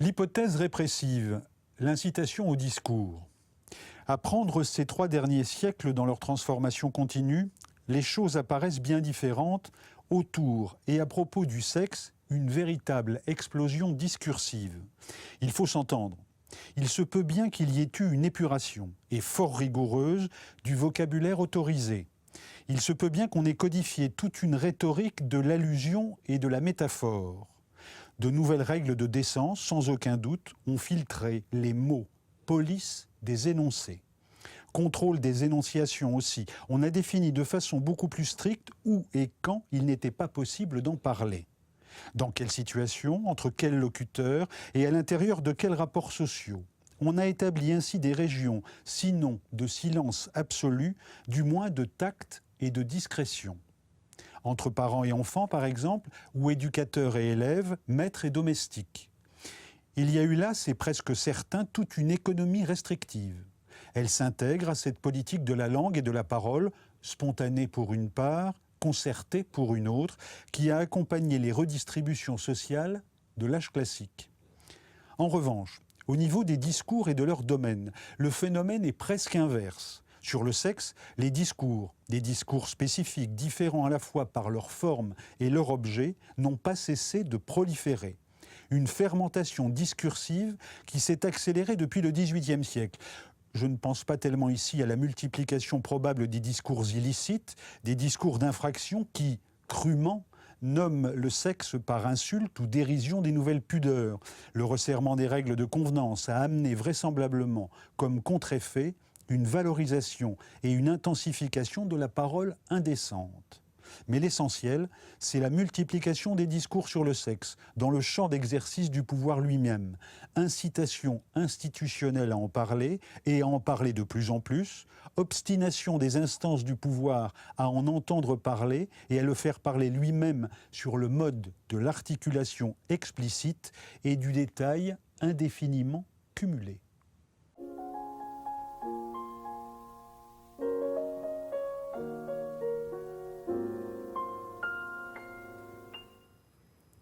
L'hypothèse répressive, l'incitation au discours. À prendre ces 3 derniers siècles dans leur transformation continue, les choses apparaissent bien différentes autour et à propos du sexe, une véritable explosion discursive. Il faut s'entendre. Il se peut bien qu'il y ait eu une épuration, et fort rigoureuse, du vocabulaire autorisé. Il se peut bien qu'on ait codifié toute une rhétorique de l'allusion et de la métaphore. De nouvelles règles de décence, sans aucun doute, ont filtré les mots, police des énoncés. Contrôle des énonciations aussi. On a défini de façon beaucoup plus stricte où et quand il n'était pas possible d'en parler. Dans quelle situation, entre quels locuteurs et à l'intérieur de quels rapports sociaux. On a établi ainsi des régions, sinon de silence absolu, du moins de tact et de discrétion. Entre parents et enfants, par exemple, ou éducateurs et élèves, maîtres et domestiques. Il y a eu là, c'est presque certain, toute une économie restrictive. Elle s'intègre à cette politique de la langue et de la parole, spontanée pour une part, concertée pour une autre, qui a accompagné les redistributions sociales de l'âge classique. En revanche, au niveau des discours et de leur domaine, le phénomène est presque inverse. Sur le sexe, les discours, des discours spécifiques, différents à la fois par leur forme et leur objet, n'ont pas cessé de proliférer. Une fermentation discursive qui s'est accélérée depuis le XVIIIe siècle. Je ne pense pas tellement ici à la multiplication probable des discours illicites, des discours d'infraction qui, crûment, nomment le sexe par insulte ou dérision des nouvelles pudeurs. Le resserrement des règles de convenance a amené vraisemblablement comme contre-effet une valorisation et une intensification de la parole indécente. Mais l'essentiel, c'est la multiplication des discours sur le sexe, dans le champ d'exercice du pouvoir lui-même. Incitation institutionnelle à en parler, et à en parler de plus en plus, obstination des instances du pouvoir à en entendre parler et à le faire parler lui-même sur le mode de l'articulation explicite et du détail indéfiniment cumulé.